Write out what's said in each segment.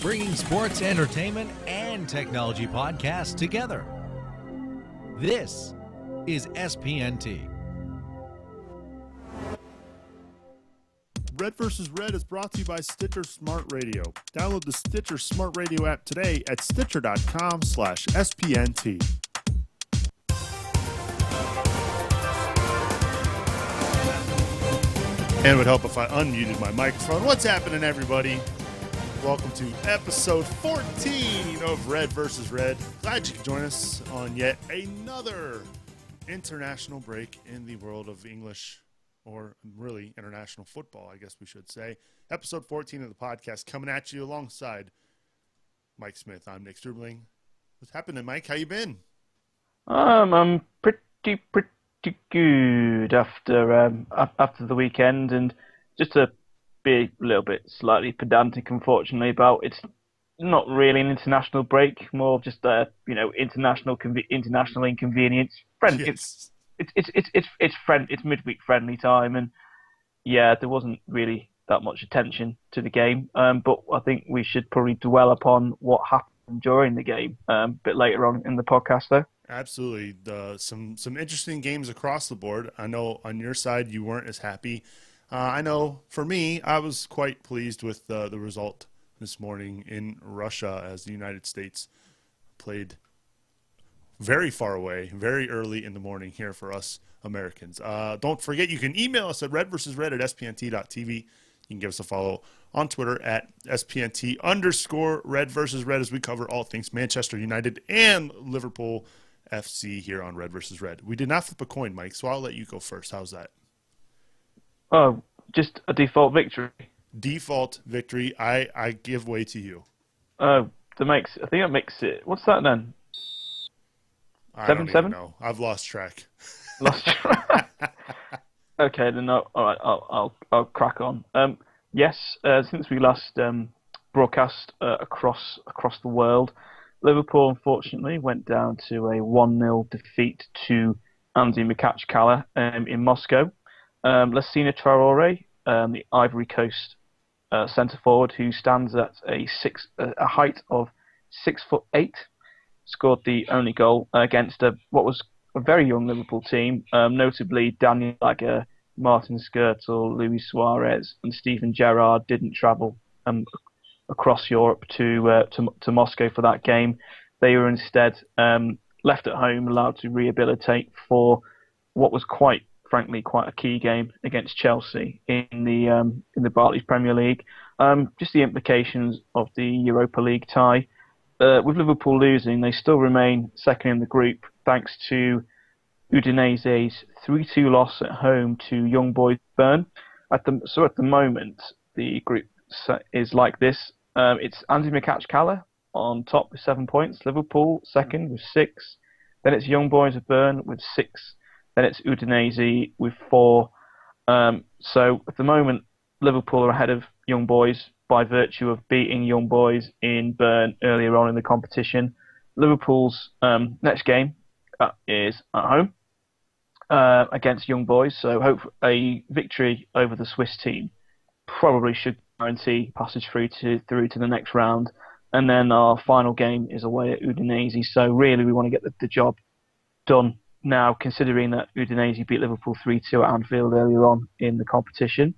bringing sports, entertainment, and technology podcasts together. This is SPNT. Red vs. Red is brought to you by Stitcher Smart Radio. Download the Stitcher Smart Radio app today at stitcher.com/SPNT. And it would help if I unmuted my microphone. What's happening, everybody? Welcome to episode 14 of Red vs. Red. Glad you could join us on yet another international break in the world of English, or really international football, I guess we should say. Episode 14 of the podcast coming at you alongside Mike Smith. I'm Nick Strubling. What's happening, Mike? How you been? I'm pretty good after the weekend, and just to be a little bit slightly pedantic, unfortunately, about it's not really an international break, more just a international inconvenience. Yes. It's midweek friendly time, and yeah, there wasn't really that much attention to the game. But I think we should probably dwell upon what happened during the game a bit later on in the podcast, though. Absolutely. Some interesting games across the board. I know on your side you weren't as happy. I know for me, I was quite pleased with the result this morning in Russia as the United States played very far away, very early in the morning here for us Americans. Don't forget, you can email us at redvsred@spnt.tv. You can give us a follow on Twitter at SPNT_Red vs. Red as we cover all things Manchester United and Liverpool FC here on Red vs. Red. We did not flip a coin, Mike, so I'll let you go first. How's that? Oh, just a default victory. Default victory. I give way to you. I think that makes it. What's that then? I don't even know. I've lost track. Lost track. Okay, then all right. I'll crack on. Yes, since we last broadcast across the world, Liverpool unfortunately went down to a 1-0 defeat to Andy Mikachkala in Moscow. Lassina Traore, the Ivory Coast centre forward, who stands at a height of 6'8", scored the only goal against what was a very young Liverpool team, notably Daniel Agger, Martin Skrtel, Luis Suarez, and Steven Gerrard didn't travel across Europe to Moscow for that game. They were instead left at home, allowed to rehabilitate for what was quite a key game against Chelsea in the Barclays Premier League. Just the implications of the Europa League tie. With Liverpool losing, they still remain second in the group thanks to Udinese's 3-2 loss at home to Young Boys Bern. At the moment, the group is like this. It's Andy Mikachkala on top with 7 points, Liverpool second with 6, then it's Young Boys of Bern with 6, then it's Udinese with 4. So at the moment, Liverpool are ahead of Young Boys by virtue of beating Young Boys in Bern earlier on in the competition. Liverpool's next game is at home against Young Boys, so hope a victory over the Swiss team probably should guarantee passage through to the next round. And then our final game is away at Udinese, so really we want to get the job done now, considering that Udinese beat Liverpool 3-2 at Anfield earlier on in the competition.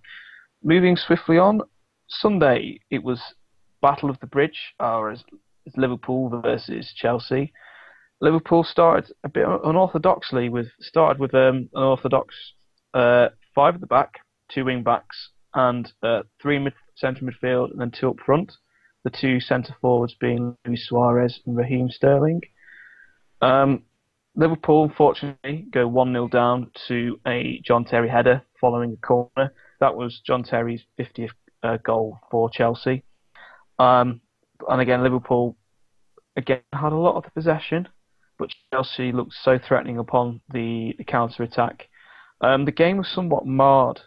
Moving swiftly on, Sunday it was Battle of the Bridge, or as Liverpool versus Chelsea. Liverpool started a bit unorthodoxly with an orthodox 5 at the back, 2 wing backs, and 3 centre midfield, and then 2 up front. The 2 centre forwards being Luis Suarez and Raheem Sterling. Liverpool, unfortunately, go 1-0 down to a John Terry header following a corner. That was John Terry's 50th goal for Chelsea. And again, Liverpool had a lot of the possession, but Chelsea looked so threatening upon the counter-attack. The game was somewhat marred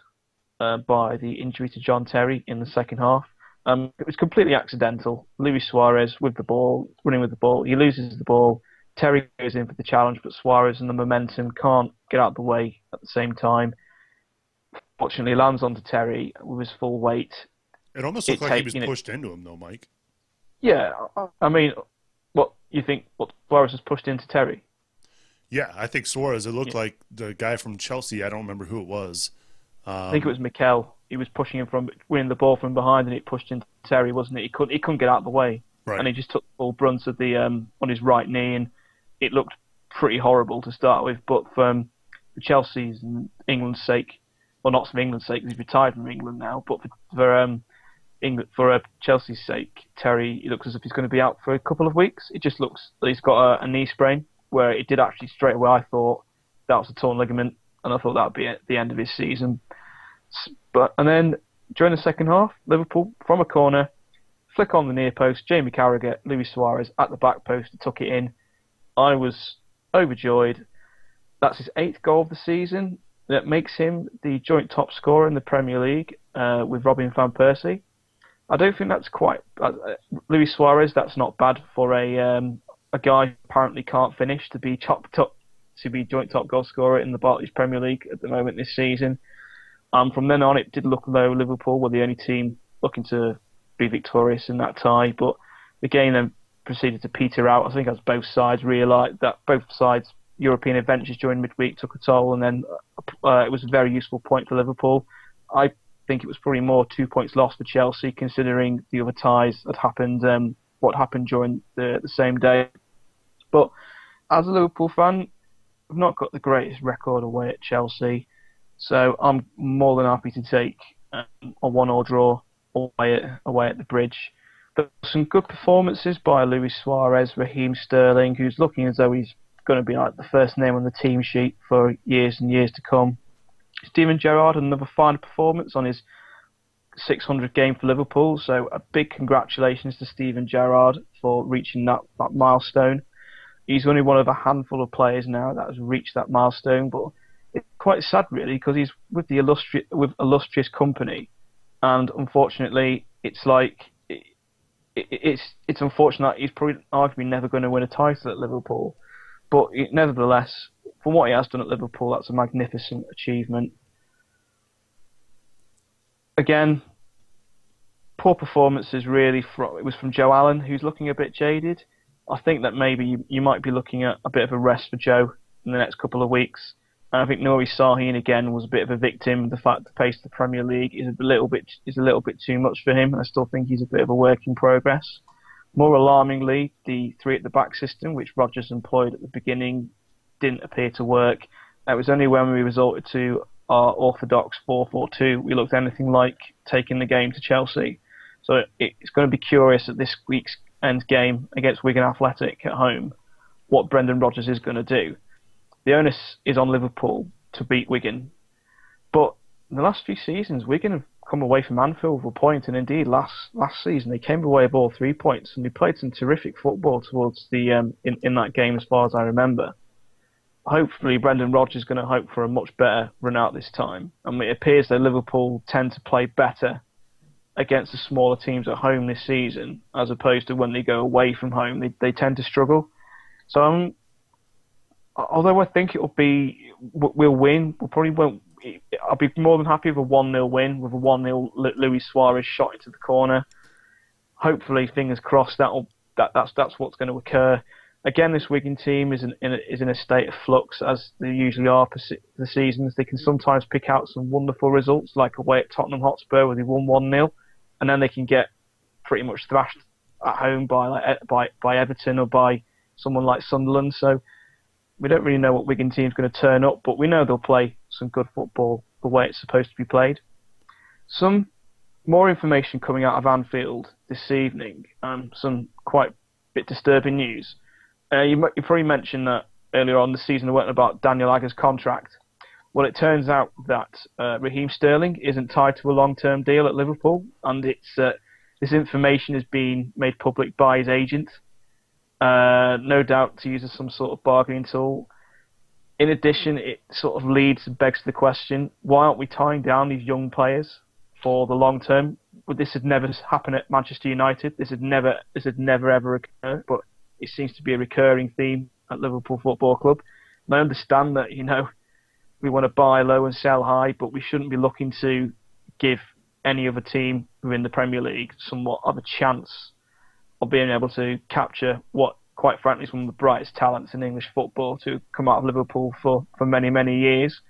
by the injury to John Terry in the second half. It was completely accidental. Luis Suarez with the ball, running with the ball. He loses the ball. Terry goes in for the challenge, but Suarez and the momentum can't get out of the way at the same time. Fortunately, lands onto Terry with his full weight. It almost looked like he was pushed into him, though, Mike. Yeah, I mean, what you think? What Suarez has pushed into Terry? Yeah, I think Suarez. It looked Yeah. like the guy from Chelsea. I don't remember who it was. I think it was Mikel. He was pushing him from winning the ball from behind, and it pushed into Terry, wasn't it? He couldn't get out of the way, and Right. he just took the full brunt of the on his right knee, and it looked pretty horrible to start with. But for Chelsea's and England's sake, well, not for England's sake, 'cause he's retired from England now, but for England, for Chelsea's sake, Terry, he looks as if he's going to be out for a couple of weeks. It just looks that he's got a knee sprain, where it did actually straight away. I thought that was a torn ligament, and I thought that would be at the end of his season. And then during the second half, Liverpool from a corner, flick on the near post, Jamie Carragher, Luis Suarez at the back post and took it in. I was overjoyed. That's his 8th goal of the season. That makes him the joint top scorer in the Premier League with Robin van Persie. I don't think that's quite Luis Suarez. That's not bad for a guy who apparently can't finish to be chopped up to be joint top goal scorer in the Barclays Premier League at the moment this season. From then on, it did look though Liverpool were the only team looking to be victorious in that tie, but the game then proceeded to peter out. I think as both sides realised that both sides' European adventures during midweek took a toll, and then it was a very useful point for Liverpool. I think it was probably more 2 points lost for Chelsea, considering the other ties that happened, what happened during the same day. But as a Liverpool fan, I've not got the greatest record away at Chelsea. So I'm more than happy to take a 1-1 draw away at the Bridge. But some good performances by Luis Suarez, Raheem Sterling, who's looking as though he's going to be like the first name on the team sheet for years and years to come. Steven Gerrard, another fine performance on his 600 game for Liverpool. So a big congratulations to Steven Gerrard for reaching that milestone. He's only one of a handful of players now that has reached that milestone, but it's quite sad really because he's with the illustrious company, and unfortunately, it's like it's unfortunate he's probably arguably never going to win a title at Liverpool. But nevertheless, from what he has done at Liverpool, that's a magnificent achievement. Again, poor performances really. It was from Joe Allen, who's looking a bit jaded. I think that maybe you might be looking at a bit of a rest for Joe in the next couple of weeks. And I think Nuri Sahin again was a bit of a victim of the fact the pace of the Premier League is a little bit too much for him. I still think he's a bit of a work in progress. More alarmingly, the 3 at the back system, which Rodgers employed at the beginning, didn't appear to work. It was only when we resorted to our orthodox 4-4-2 we looked anything like taking the game to Chelsea. So it's going to be curious at this week's end game against Wigan Athletic at home what Brendan Rodgers is going to do. The onus is on Liverpool to beat Wigan. But in the last few seasons, Wigan have come away from Anfield with a point, and indeed last season they came away with all 3 points, and they played some terrific football towards the in that game as far as I remember. Hopefully Brendan Rodgers is going to hope for a much better run out this time, and it appears that Liverpool tend to play better against the smaller teams at home this season, as opposed to when they go away from home, they tend to struggle. So although I think we'll win, we probably won't. I'll be more than happy with a 1-0 win, with a 1-0 Luis Suarez shot into the corner. Hopefully, fingers crossed, that's what's going to occur. Again, this Wigan team is in a state of flux, as they usually are for the seasons. They can sometimes pick out some wonderful results, like away at Tottenham Hotspur where they won 1-0, and then they can get pretty much thrashed at home by Everton or by someone like Sunderland. So we don't really know what Wigan team's going to turn up, but we know they'll play some good football the way it's supposed to be played. Some more information coming out of Anfield this evening, some quite bit disturbing news. You probably mentioned that earlier on the season, weren't about Daniel Agger's contract. Well, it turns out that Raheem Sterling isn't tied to a long-term deal at Liverpool, and this information has been made public by his agent. No doubt to use as some sort of bargaining tool. In addition, it sort of leads and begs the question, why aren't we tying down these young players for the long term? Well, this had never happened at Manchester United. This had never ever occurred, but it seems to be a recurring theme at Liverpool Football Club. And I understand that, we want to buy low and sell high, but we shouldn't be looking to give any other team within the Premier League somewhat of a chance of being able to capture what, quite frankly, is one of the brightest talents in English football to come out of Liverpool for many, many years.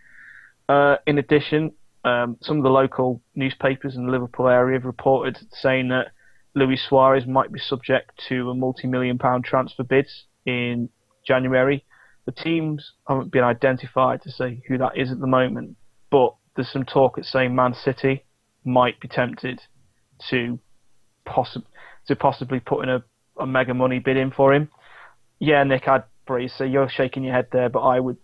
In addition, some of the local newspapers in the Liverpool area have reported saying that Luis Suarez might be subject to a multi-million-pound transfer bid in January. The teams haven't been identified to say who that is at the moment, but there's some talk at saying Man City might be tempted to possibly put in a mega money bid in for him. Yeah, Nick, I'd probably say you're shaking your head there, but I would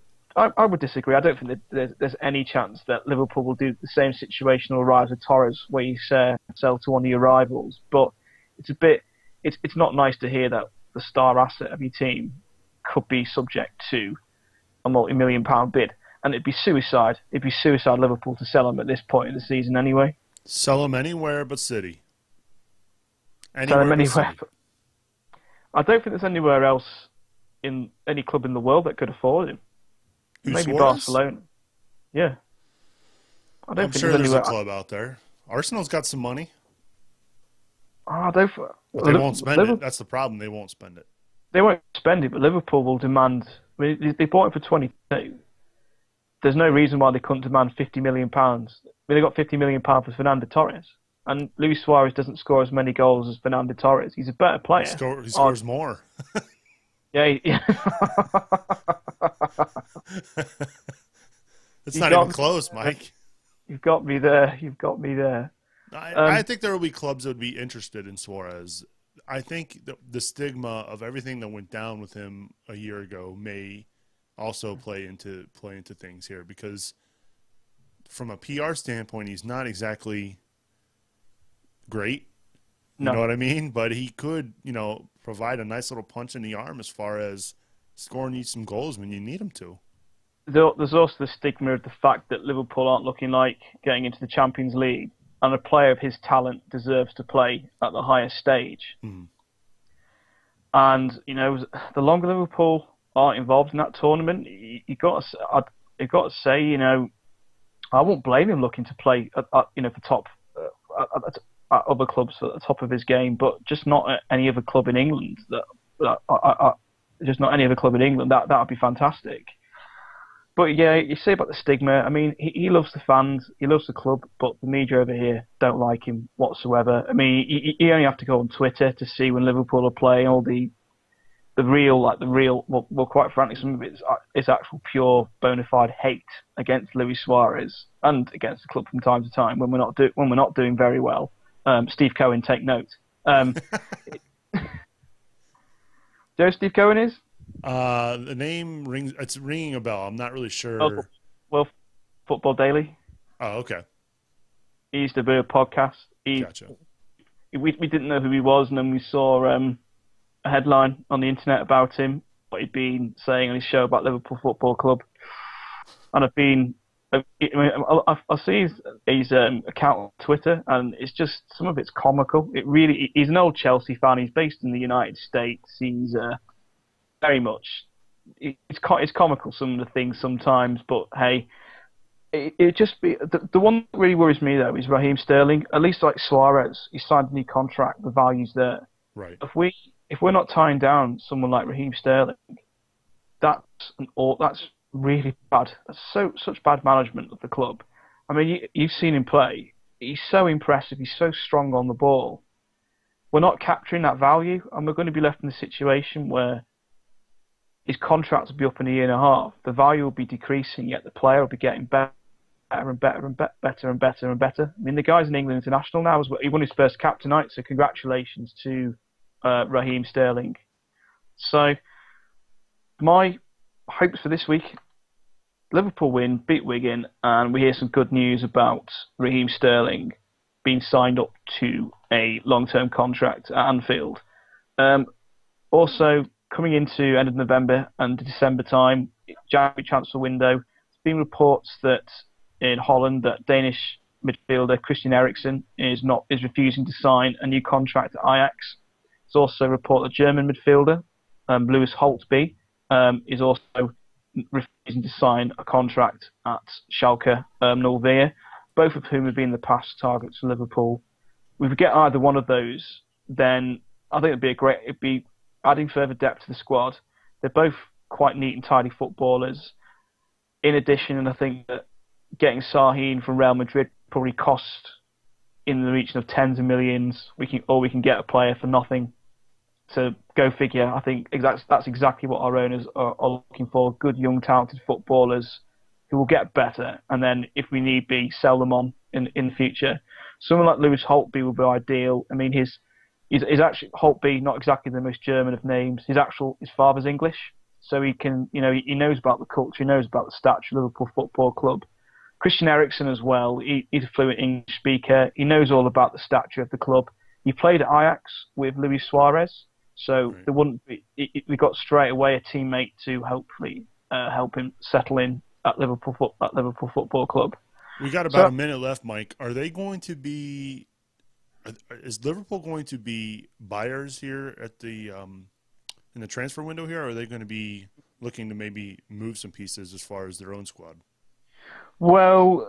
disagree. I don't think that there's any chance that Liverpool will do the same situation or rise with Torres, where you sell to one of your rivals. But it's not nice to hear that the star asset of your team could be subject to a multi-million-pound bid, and it'd be suicide. It'd be suicide Liverpool to sell him at this point in the season anyway. Sell him anywhere but City. Sell him anywhere. I don't think there's anywhere else in any club in the world that could afford him. Maybe Suarez? Barcelona. Yeah. I'm sure there's a club out there. Arsenal's got some money. But they won't spend it. That's the problem. They won't spend it. They won't spend it, but Liverpool will demand. I mean, they bought it for 22. There's no reason why they couldn't demand £50 million. I mean, they got £50 million for Fernando Torres. And Luis Suarez doesn't score as many goals as Fernando Torres. He's a better player. He scores more. Yeah. It's not even close, Mike. You've got me there. I think there will be clubs that would be interested in Suarez. I think the stigma of everything that went down with him a year ago may also play into things here, because from a PR standpoint, he's not exactly great. You know what I mean? But he could, provide a nice little punch in the arm as far as scoring you some goals when you need him to. There's also the stigma of the fact that Liverpool aren't looking like getting into the Champions League, and a player of his talent deserves to play at the highest stage. Mm. And, the longer Liverpool aren't involved in that tournament, you've got to say, I won't blame him looking to play at the top, at other clubs at the top of his game, but just not at any other club in England. Just not any other club in England. That would be fantastic. But yeah, you say about the stigma. I mean, he loves the fans, he loves the club, but the media over here don't like him whatsoever. I mean, you only have to go on Twitter to see when Liverpool are playing all the real, well, quite frankly, some of it is actual pure bona fide hate against Luis Suarez and against the club from time to time when we're not doing very well. Steve Cohen, take note. Do you know who Steve Cohen is? The name rings. It's ringing a bell. I'm not really sure. Well, Football Daily. Oh, okay. He used to be a podcast. Gotcha. We didn't know who he was, and then we saw a headline on the internet about him, what he'd been saying on his show about Liverpool Football Club. And I see his account on Twitter, and it's just, some of it's comical. He's an old Chelsea fan. He's based in the United States. He's very much, it's comical, some of the things sometimes, but hey, it just be the one that really worries me though is Raheem Sterling. At least like Suarez, he signed a new contract. The value's there. Right. If we're not tying down someone like Raheem Sterling, that's really bad. That's such bad management of the club. I mean, you've seen him play. He's so impressive. He's so strong on the ball. We're not capturing that value, and we're going to be left in a situation where his contract will be up in a year and a half. The value will be decreasing, yet the player will be getting better and better and better and better and better. I mean, the guy's an England international now as well. He won his first cap tonight, so congratulations to Raheem Sterling. So, my hopes for this week: Liverpool win, beat Wigan, and we hear some good news about Raheem Sterling being signed up to a long-term contract at Anfield. Also, coming into end of November and December time, January transfer window, there's been reports that in Holland that Danish midfielder Christian Eriksen is refusing to sign a new contract at Ajax. There's also a report that German midfielder Lewis Holtby is also refusing to sign a contract at Schalke 04, both of whom have been the past targets for Liverpool. If we get either one of those, then I think it'd be adding further depth to the squad. They're both quite neat and tidy footballers. In addition, and I think that getting Sahin from Real Madrid probably cost in the region of tens of millions. We can get a player for nothing. To go figure. I think that's exactly what our owners are looking for. Good, young, talented footballers who will get better, and then if we need be, sell them on in the future. Someone like Lewis Holtby would be ideal. I mean, he's actually Holtby, not exactly the most German of names. His father's English, so he can, he knows about the culture, he knows about the stature of Liverpool Football Club. Christian Eriksen as well. He's a fluent English speaker. He knows all about the stature of the club. He played at Ajax with Luis Suarez. So there wouldn't be. We got straight away a teammate to hopefully help him settle in at Liverpool Football Club. We got about a minute left, Mike. Are they going to be? Is Liverpool going to be buyers here at the in the transfer window here? Or are they going to be looking to maybe move some pieces as far as their own squad? Well,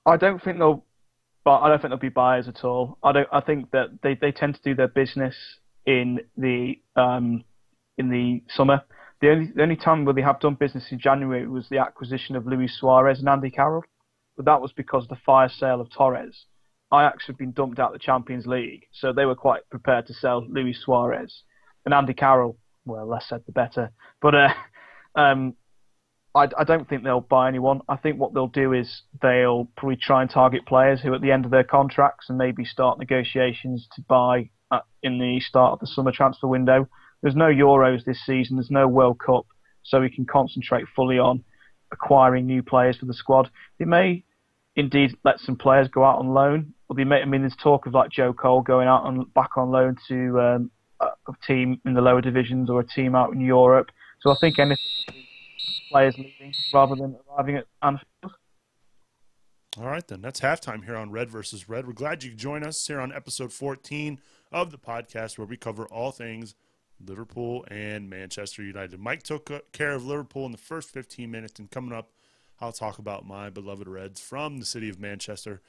I don't think they'll be buyers at all. I think that they tend to do their business in the summer. The only time where they have done business in January was the acquisition of Luis Suarez and Andy Carroll, but that was because of the fire sale of Torres. Ajax had been dumped out of the Champions League, so they were quite prepared to sell Luis Suarez and Andy Carroll. Well, less said the better. But I don't think they'll buy anyone. I think what they'll do is they'll probably try and target players who, at the end of their contracts, and maybe start negotiations to buy in the start of the summer transfer window. There's no Euros this season. There's no World Cup, so we can concentrate fully on acquiring new players for the squad. They may indeed let some players go out on loan. Or there's talk of like Joe Cole going out back on loan to a team in the lower divisions or a team out in Europe. So I think anything. Players leaving rather than arriving at Anfield. All right, then. That's halftime here on Red versus Red. We're glad you could join us here on episode 14 of the podcast where we cover all things Liverpool and Manchester United. Mike took care of Liverpool in the first 15 minutes, and coming up, I'll talk about my beloved Reds from the city of Manchester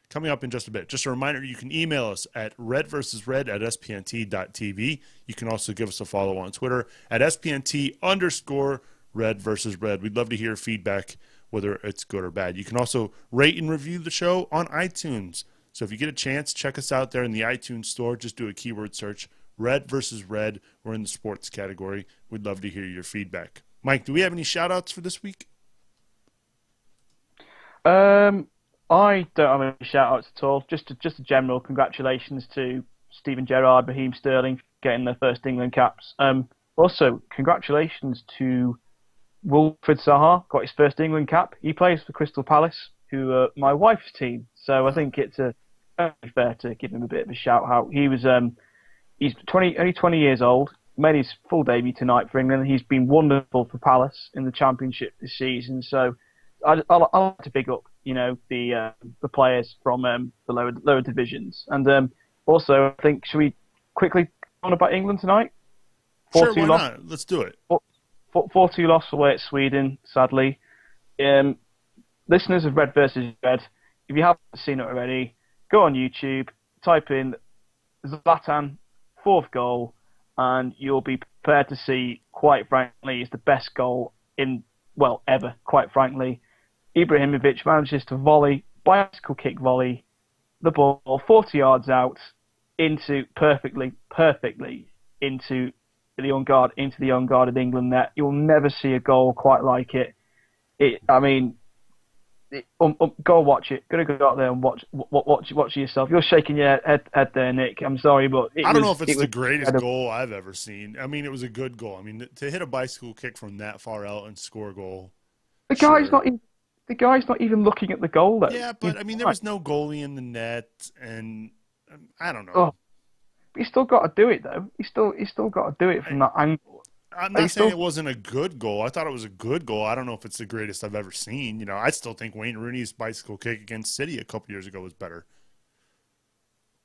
coming up in just a bit. Just a reminder, you can email us at redversusred@spnt.tv. You can also give us a follow on Twitter at @SPNT_Red versus Red. We'd love to hear feedback, whether it's good or bad. You can also rate and review the show on iTunes. So if you get a chance, check us out there in the iTunes store. Just do a keyword search, Red versus Red. We're in the sports category. We'd love to hear your feedback. Mike, do we have any shout-outs for this week? I don't have any shout-outs at all. Just a general congratulations to Steven Gerrard, Raheem Sterling getting their first England caps. Also, congratulations to Wilfried Zaha, got his first England cap. He plays for Crystal Palace, who are my wife's team. So I think it's only fair to give him a bit of a shout-out. He's only 20 years old, made his full debut tonight for England. He's been wonderful for Palace in the Championship this season. So I'd like to big up, the players from the lower divisions. And also, I think, should we quickly on about England tonight? Sure, why not? Let's do it. 4-2 loss away at Sweden, sadly. Listeners of Red versus Red, if you haven't seen it already, go on YouTube, type in Zlatan, fourth goal, and you'll be prepared to see, quite frankly, it's the best goal ever, quite frankly. Ibrahimovic manages to bicycle kick volley, the ball 40 yards out, perfectly into the unguarded England net. You'll never see a goal quite like it. Go watch it. Go out there and watch it yourself. You're shaking your head there, Nick. I'm sorry, but I don't know if it's the greatest goal I've ever seen. I mean, it was a good goal. I mean, to hit a bicycle kick from that far out and score a goal. The guy's not even looking at the goal, though. Yeah, but I mean, there was no goalie in the net, and I don't know. Oh, but he's still got to do it, though. He's still got to do it from that angle. I'm not saying it wasn't a good goal. I thought it was a good goal. I don't know if it's the greatest I've ever seen. I still think Wayne Rooney's bicycle kick against City a couple years ago was better.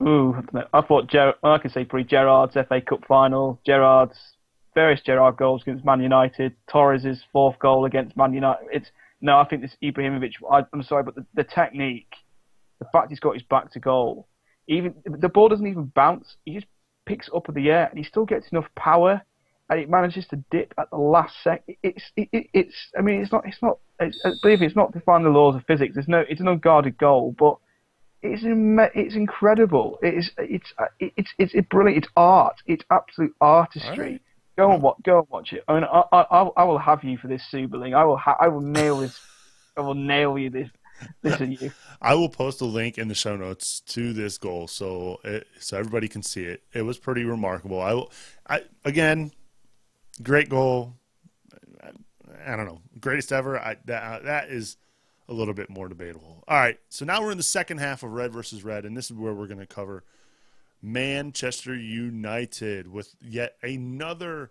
Ooh, I don't know. I thought I could say probably Gerrard's FA Cup final, various Gerrard goals against Man United, Torres' fourth goal against Man United. I think this Ibrahimovic. I'm sorry, but the technique, the fact he's got his back to goal, even the ball doesn't even bounce. He just picks it up in the air, and he still gets enough power, and it manages to dip at the last second. I mean, it's not. Believe me, it's not defying the laws of physics. It's an unguarded goal, but it's incredible. It's brilliant. It's art. It's absolute artistry. Right. Go and watch it. I mean, I will have you for this, Suberling. I will nail this. I will nail you this. Listen, you. I will post a link in the show notes to this goal so everybody can see it. It was pretty remarkable. Again, great goal. I don't know, greatest ever. That is a little bit more debatable. All right, so now we're in the second half of Red versus Red, and this is where we're going to cover Manchester United with yet another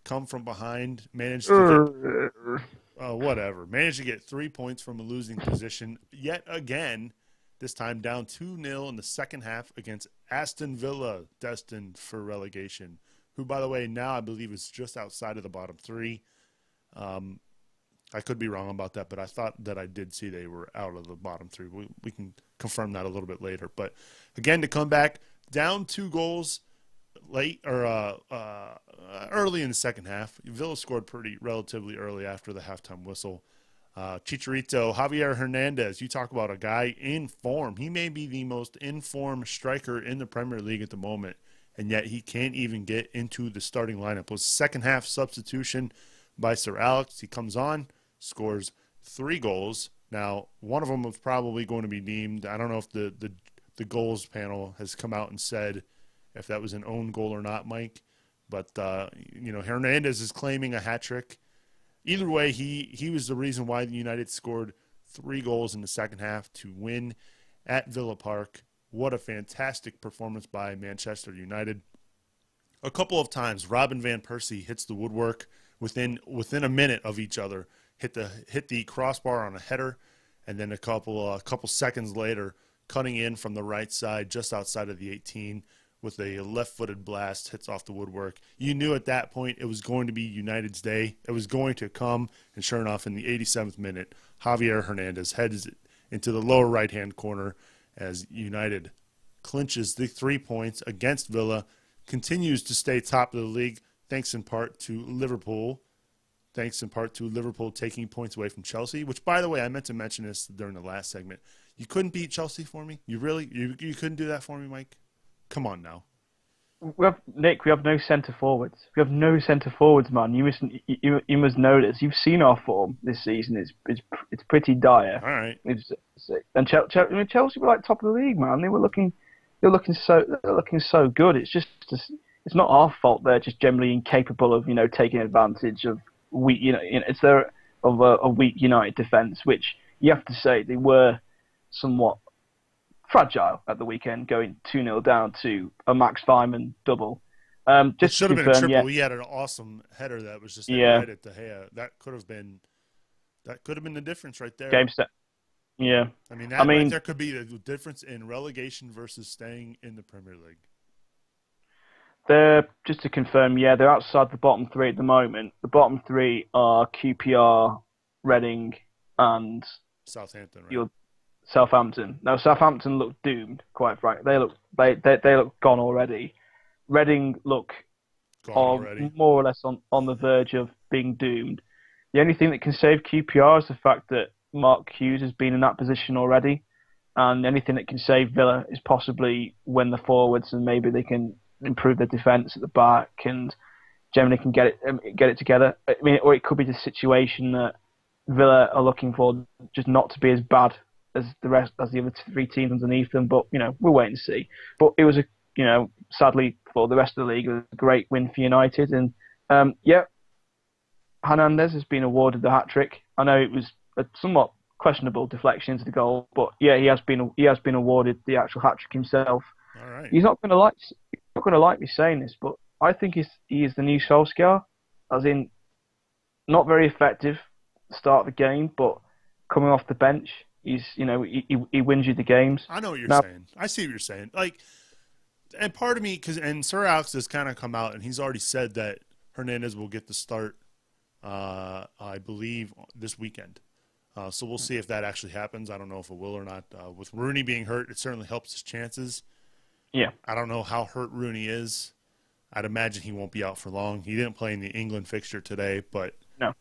come from behind. Managed to get 3 points from a losing position yet again, this time down 2-0 in the second half against Aston Villa, destined for relegation, who, by the way, now I believe is just outside of the bottom three. I could be wrong about that, but I thought that I did see they were out of the bottom three. We can confirm that a little bit later. But again, to come back down 2 goals late or early in the second half. Villa scored relatively early after the halftime whistle. Chicarito, Javier Hernandez, you talk about a guy in form. He may be the most in-form striker in the Premier League at the moment, and yet he can't even get into the starting lineup. It was second half substitution by Sir Alex. He comes on, scores 3 goals. Now, one of them was probably going to be deemed. I don't know if the goals panel has come out and said if that was an own goal or not, Mike. But, Hernandez is claiming a hat trick. Either way, he was the reason why the United scored 3 goals in the second half to win at Villa Park. What a fantastic performance by Manchester United. A couple of times, Robin van Persie hits the woodwork within a minute of each other. Hit the crossbar on a header, and then a couple seconds later, cutting in from the right side, just outside of the 18, with a left-footed blast, hits off the woodwork. You knew at that point it was going to be United's day. It was going to come, and sure enough, in the 87th minute, Javier Hernandez heads it into the lower right-hand corner as United clinches the 3 points against Villa, continues to stay top of the league, thanks in part to Liverpool taking points away from Chelsea, which, by the way, I meant to mention this during the last segment. You couldn't beat Chelsea for me? You couldn't do that for me, Mike? Come on now. Nick, we have no centre forwards. We have no centre forwards, man. You must know this. You've seen our form this season. It's pretty dire. All right. And Chelsea were like top of the league, man. They were looking so good. It's not our fault. They're just generally incapable of taking advantage of weak. It's a weak United defence, which you have to say they were somewhat fragile at the weekend, going 2-0 down to a Max Weimann double. It should have been a triple. Yeah. He had an awesome header that was just right at De Gea. That could have been the difference right there. Game set. Yeah. I mean, right there could be the difference in relegation versus staying in the Premier League. They're, just to confirm, they're outside the bottom 3 at the moment. The bottom 3 are QPR, Reading, and Southampton. Right? Southampton. Now, Southampton look doomed, quite frankly. They look gone already. Reading look more or less on the verge of being doomed. The only thing that can save QPR is the fact that Mark Hughes has been in that position already, and anything that can save Villa is possibly win the forwards, and maybe they can improve their defence at the back, and generally can get it together. I mean, or it could be the situation that Villa are looking for just not to be as bad as the other 3 teams underneath them, but we'll wait and see. But it was sadly for the rest of the league, it was a great win for United, and Hernandez has been awarded the hat trick. I know it was a somewhat questionable deflection into the goal, but he has been awarded the actual hat trick himself. All right. He's not going to like me saying this, but I think he is the new Solskjaer, as in not very effective at the start of the game, but coming off the bench, he wins you the games. I know what you're saying. I see what you're saying. And part of me, and Sir Alex has kind of come out, and he's already said that Hernandez will get the start, I believe, this weekend. So we'll see if that actually happens. I don't know if it will or not. With Rooney being hurt, it certainly helps his chances. Yeah. I don't know how hurt Rooney is. I'd imagine he won't be out for long. He didn't play in the England fixture today, but No.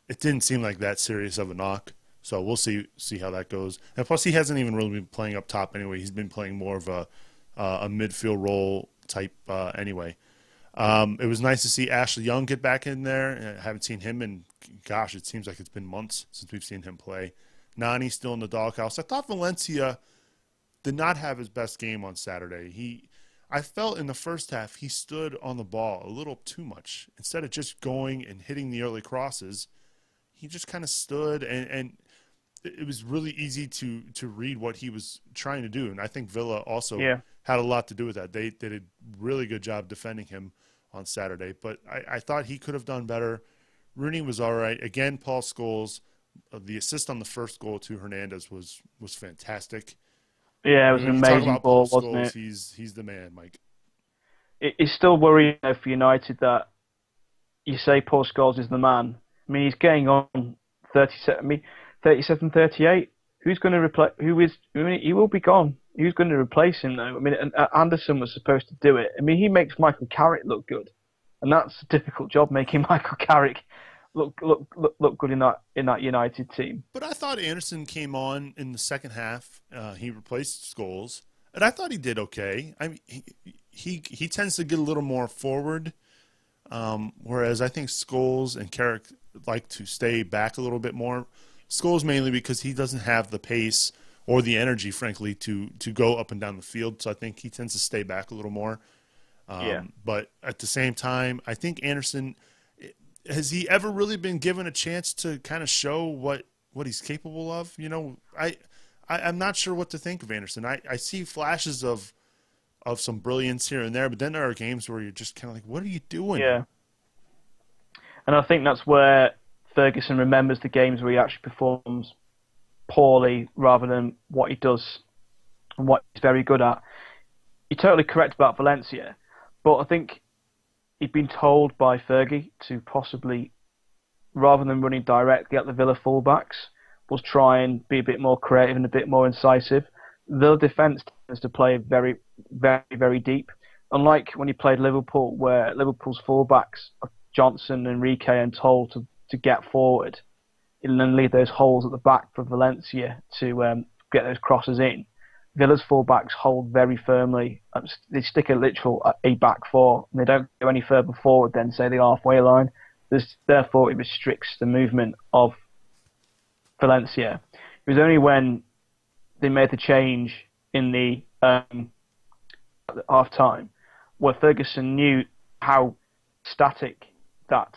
It didn't seem like that serious of a knock. So we'll see how that goes. And plus, he hasn't even really been playing up top anyway. He's been playing more of a midfield role type anyway. It was nice to see Ashley Young get back in there. I haven't seen him in, gosh, it seems like it's been months since we've seen him play. Nani's still in the doghouse. I thought Valencia did not have his best game on Saturday. I felt in the first half he stood on the ball a little too much. Instead of just going and hitting the early crosses, he just kind of stood, and it was really easy to read what he was trying to do. And I think Villa also had a lot to do with that. They did a really good job defending him on Saturday. But I thought he could have done better. Rooney was all right. Again, Paul Scholes, the assist on the first goal to Hernandez was fantastic. Yeah, it was an amazing ball, wasn't it? He's the man, Mike. It's still worrying for United that you say Paul Scholes is the man. I mean, he's getting on 37, 38. Who's going to replace? He will be gone. Who's going to replace him though? I mean, Anderson was supposed to do it. I mean, he makes Michael Carrick look good, and that's a difficult job, making Michael Carrick look good in that United team. But I thought Anderson came on in the second half. He replaced Scholes, and I thought he did okay. I mean, he tends to get a little more forward, whereas I think Scholes and Carrick like to stay back a little bit more. Scholes mainly because he doesn't have the pace or the energy, frankly, to go up and down the field. So I think he tends to stay back a little more. But at the same time, I think Anderson, has he ever really been given a chance to kind of show what he's capable of? You know, I'm not sure what to think of Anderson. I see flashes of some brilliance here and there, but then there are games where you're just kind of like, what are you doing? Yeah. And I think that's where Ferguson remembers the games where he actually performs poorly rather than what he does and what he's very good at. You're totally correct about Valencia, but I think he'd been told by Fergie to possibly, rather than running direct, get the Villa fullbacks, was try and be a bit more creative and a bit more incisive. The defence tends to play very, very, very deep. Unlike when he played Liverpool, where Liverpool's fullbacks, Johnson, Enrique, and told to get forward and then leave those holes at the back for Valencia to get those crosses in. Villa's fullbacks hold very firmly. They stick a back four, and they don't go any further forward than, say, the halfway line. Therefore, it restricts the movement of Valencia. It was only when they made the change in the half-time where Ferguson knew how static that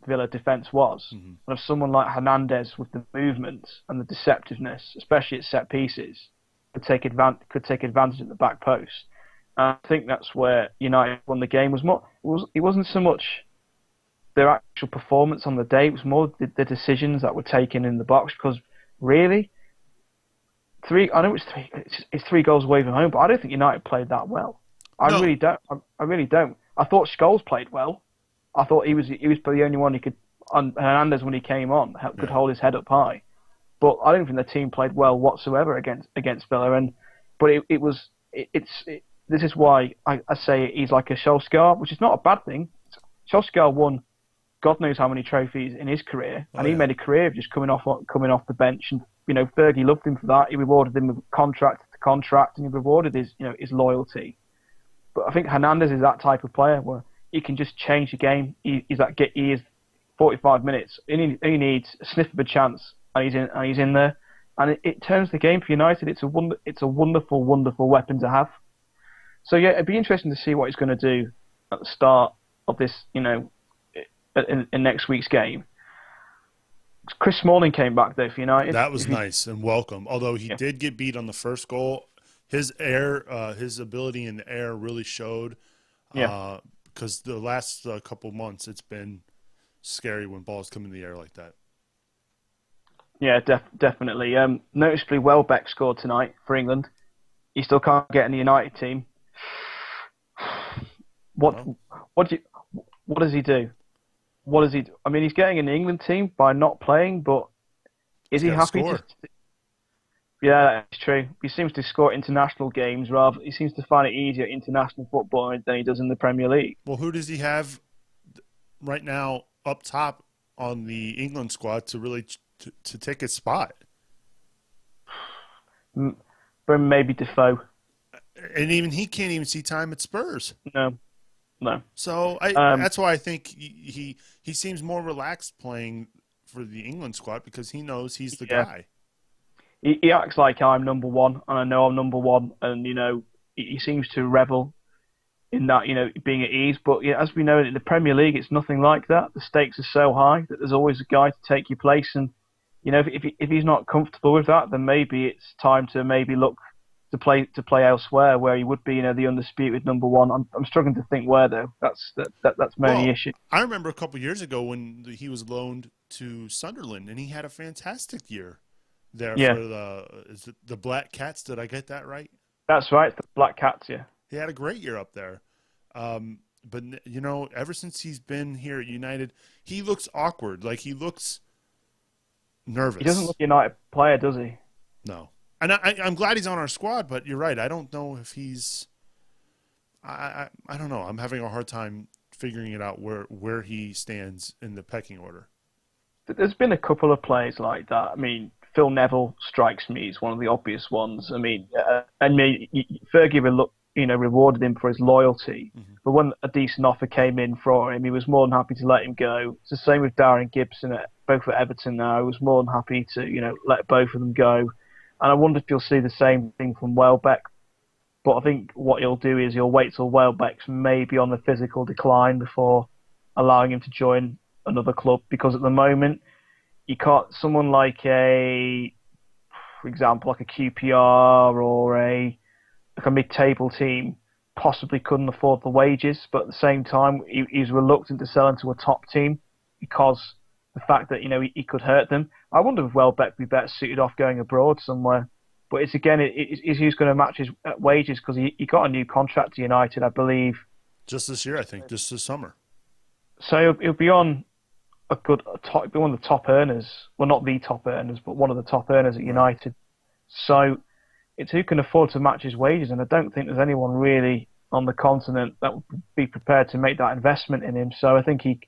Villa defence was. Mm-hmm. And if someone like Hernandez with the movement and the deceptiveness, especially at set pieces, could take advantage at the back post. And I think that's where United won the game. It wasn't so much their actual performance on the day, it was more the decisions that were taken in the box, because really, it's 3 goals away from home, but I don't think United played that well. I really don't. I thought Scholes played well. I thought he was the only one who could. Hernandez, when he came on, could hold his head up high, but I don't think the team played well whatsoever against Villa. This is why I say he's like a Solskjaer, which is not a bad thing. Solskjaer won God knows how many trophies in his career, and he made a career of just coming off the bench. And Fergie loved him for that. He rewarded him with contract to contract, and he rewarded his loyalty. But I think Hernandez is that type of player where he can just change the game. He is 45 minutes. He needs a sniff of a chance, and he's in there, and it turns the game for United. It's a wonderful, wonderful weapon to have. So yeah, it'd be interesting to see what he's going to do at the start of this, in next week's game. Chris Smalling came back though for United. That was nice and welcome. Although he did get beat on the first goal, his ability in the air really showed. Because the last couple months, it's been scary when balls come in the air like that. Yeah, definitely. Noticeably, Welbeck scored tonight for England. He still can't get in the United team. What does he do? What does he do? I mean, he's getting in the England team by not playing, but is he happy to? Yeah, that's true. He seems to score international games rather. He seems to find it easier at international football than he does in the Premier League. Well, who does he have right now up top on the England squad to really to take his spot? But maybe Defoe. And even he can't even see time at Spurs. No. So that's why I think he seems more relaxed playing for the England squad because he knows he's the guy. He acts like I'm number one, and I know I'm number one, and he seems to revel in that, being at ease. But as we know in the Premier League, it's nothing like that. The stakes are so high that there's always a guy to take your place, and if he's not comfortable with that, then maybe it's time to maybe look to play elsewhere where he would be, the undisputed number one. I'm struggling to think where though. That's my only issue. I remember a couple of years ago when he was loaned to Sunderland, and he had a fantastic year there for the Black Cats. Did I get that right? That's right, the Black Cats. Yeah, he had a great year up there. But ever since he's been here at United, he looks awkward. Like he looks nervous. He doesn't look a United player, does he? No. And I'm glad he's on our squad, but you're right. I don't know if he's. I don't know. I'm having a hard time figuring it out where he stands in the pecking order. There's been a couple of players like that. I mean, Phil Neville strikes me as one of the obvious ones. I mean, Fergie rewarded him for his loyalty. Mm-hmm. But when a decent offer came in for him, he was more than happy to let him go. It's the same with Darren Gibson, both at Everton now. He was more than happy to let both of them go. And I wonder if you'll see the same thing from Welbeck. But I think what he'll do is he'll wait till Welbeck's maybe on the physical decline before allowing him to join another club. Because at the moment, you can't. Someone like for example, like a QPR or a mid-table team possibly couldn't afford the wages. But at the same time, he's reluctant to sell into a top team because the fact that he could hurt them. I wonder if Welbeck would be better suited off going abroad somewhere. But it's who's going to match his wages because he got a new contract to United, I believe. Just this year, I think, just this summer. So he'll be on be one of the top earners. Well, not the top earners, but one of the top earners at United. So it's who can afford to match his wages, and I don't think there's anyone really on the continent that would be prepared to make that investment in him. So I think he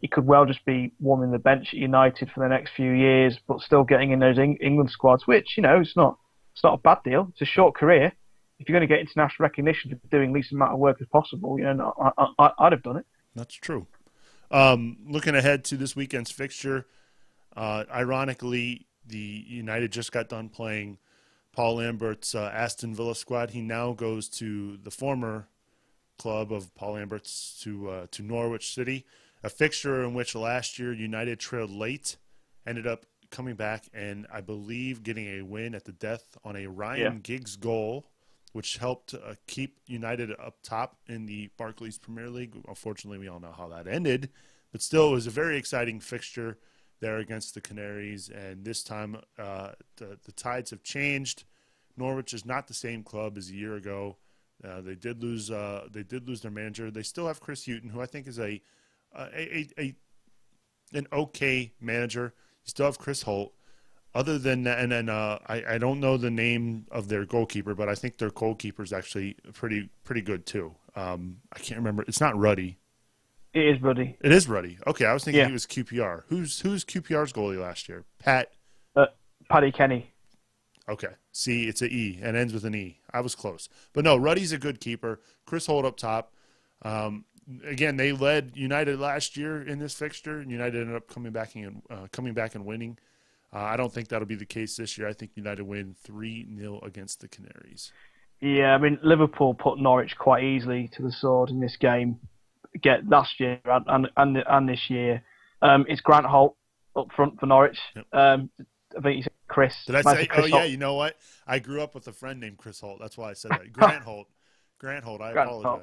could well just be warming the bench at United for the next few years, but still getting in those England squads, which, it's not a bad deal. It's a short career. If you're going to get international recognition for doing least amount of work as possible, I'd have done it. That's true. Looking ahead to this weekend's fixture, ironically, the United just got done playing Paul Lambert's Aston Villa squad. He now goes to the former club of Paul Lambert's to Norwich City. A fixture in which last year United trailed late, ended up coming back and I believe getting a win at the death on a Ryan Giggs goal, which helped keep United up top in the Barclays Premier League. Unfortunately, we all know how that ended, but still it was a very exciting fixture there against the Canaries. And this time the tides have changed. Norwich is not the same club as a year ago. They did lose their manager. They still have Chris Hughton, who I think is an okay manager. You still have Chris Holt. Other than that, and then I don't know the name of their goalkeeper, but I think their goalkeeper is actually pretty good too. I can't remember. It's not Ruddy. It is Ruddy. It is Ruddy. Okay, I was thinking he was QPR. Who's QPR's goalie last year? Paddy Kenny. Okay. See, it's an E and ends with an E. I was close, but no, Ruddy's a good keeper. Chris Holt up top. Again, they led United last year in this fixture, and United ended up coming back and winning. I don't think that'll be the case this year. I think United win 3-0 against the Canaries. Yeah, I mean, Liverpool put Norwich quite easily to the sword in this game. Last year and this year. It's Grant Holt up front for Norwich. Yep. I think you said Chris. Did I say? Chris oh, Holt. yeah, you know what? I grew up with a friend named Chris Holt. That's why I said that. Grant Holt. I apologize. Holt.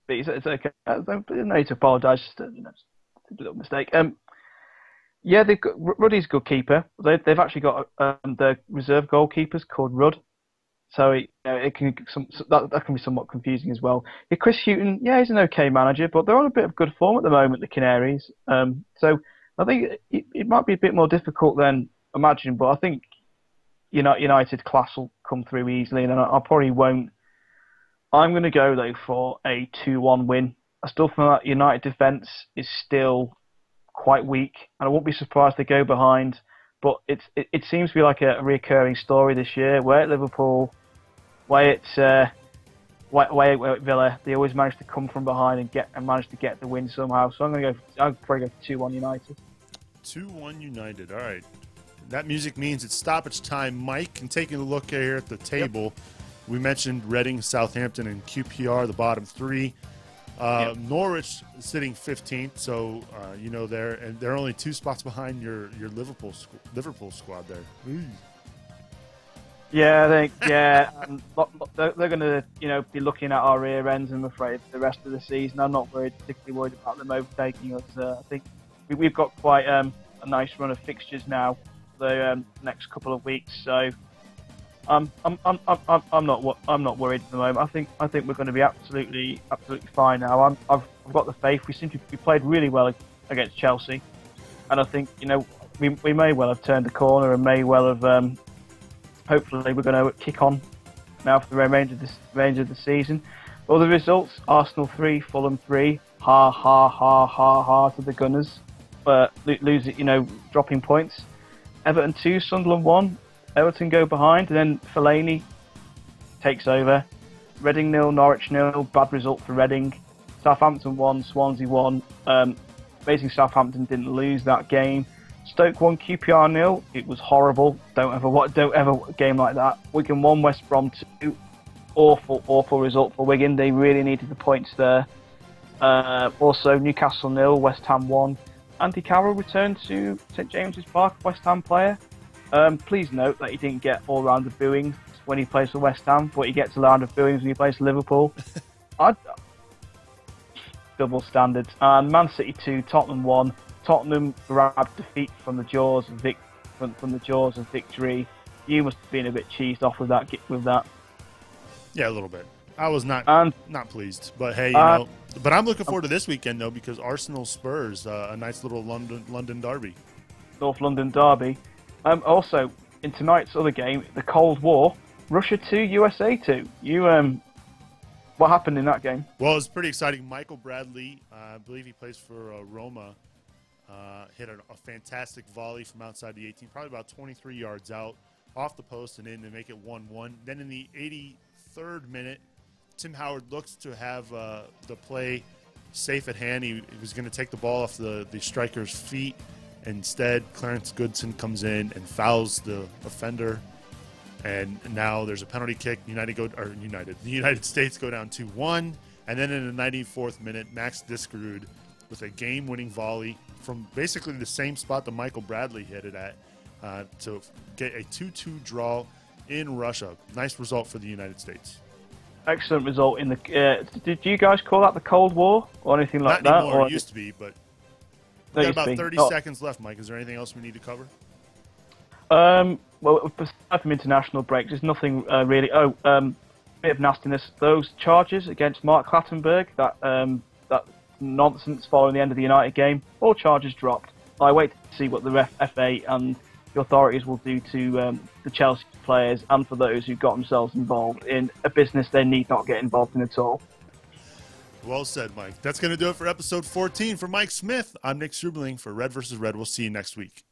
But it's okay. No need to apologise. Just a little mistake. Ruddy's a good keeper. They've actually got the reserve goalkeepers called Rudd, so it can that can be somewhat confusing as well. Yeah, Chris Hughton, he's an okay manager, but they're on a bit of good form at the moment, the Canaries. So I think it might be a bit more difficult than imagined, but I think United class will come through easily, and I probably won't. I'm going to go though for a 2-1 win. I still think that United defence is still quite weak, and I won't be surprised they go behind. But it seems to be like a recurring story this year, where at Liverpool, where at Villa, they always manage to come from behind and manage to get the win somehow. So I'll probably go for 2-1 United. 2-1 United. All right. That music means it's stoppage time, Mike. And taking a look here at the table, we mentioned Reading, Southampton, and QPR, the bottom three. Norwich sitting 15th, so they're only 2 spots behind your Liverpool squad there. Ooh. Yeah, I think they're going to be looking at our rear ends. I'm afraid for the rest of the season. I'm not particularly worried about them overtaking us. I think we've got quite a nice run of fixtures now for the next couple of weeks, so. I'm not worried at the moment. I think we're going to be absolutely fine now. I've got the faith. We played really well against Chelsea, and I think we may well have turned the corner and may well have. Hopefully, we're going to kick on now for the remainder of the season. Other results: Arsenal 3, Fulham 3. Ha ha ha ha ha to the Gunners. Losing, dropping points. Everton 2, Sunderland 1. Everton go behind, and then Fellaini takes over. Reading 0, Norwich 0. Bad result for Reading. Southampton 1, Swansea 1. Amazing Southampton didn't lose that game. Stoke 1, QPR 0. It was horrible. Don't ever game like that. Wigan 1, West Brom 2. Awful result for Wigan. They really needed the points there. Also Newcastle 0, West Ham 1. Andy Carroll returned to St James's Park, West Ham player. Please note that he didn't get all-rounder booings when he plays for West Ham, but he gets a round of booings when he plays for Liverpool. Double standards. And Man City 2, Tottenham 1. Tottenham grabbed defeat from the jaws of victory. You must have been a bit cheesed off with that. Yeah, a little bit. I was not pleased, but hey, But I'm looking forward to this weekend though, because Arsenal Spurs, a nice little London derby. North London derby. Also, in tonight's other game, the Cold War, Russia 2, USA 2. What happened in that game? Well, it was pretty exciting. Michael Bradley, I believe he plays for Roma, hit a fantastic volley from outside the 18, probably about 23 yards out, off the post and in to make it 1-1. Then in the 83rd minute, Tim Howard looks to have the play safe at hand. He was going to take the ball off the striker's feet. Instead, Clarence Goodson comes in and fouls the offender, and now there's a penalty kick. The United States go down 2-1, and then in the 94th minute, Max Diskerud with a game-winning volley from basically the same spot that Michael Bradley hit it at to get a 2-2 draw in Russia. Nice result for the United States. Excellent result in the. Did you guys call that the Cold War or anything like that? Not anymore. It used to be, but. We've got about 30 seconds left, Mike. Is there anything else we need to cover? Well, aside from international breaks, there's nothing really. Bit of nastiness. Those charges against Mark Clattenburg, that nonsense following the end of the United game, all charges dropped. I wait to see what the FA and the authorities will do to the Chelsea players and for those who got themselves involved in a business they need not get involved in at all. Well said, Mike. That's going to do it for episode 14. For Mike Smith, I'm Nick Strubling for Red vs. Red. We'll see you next week.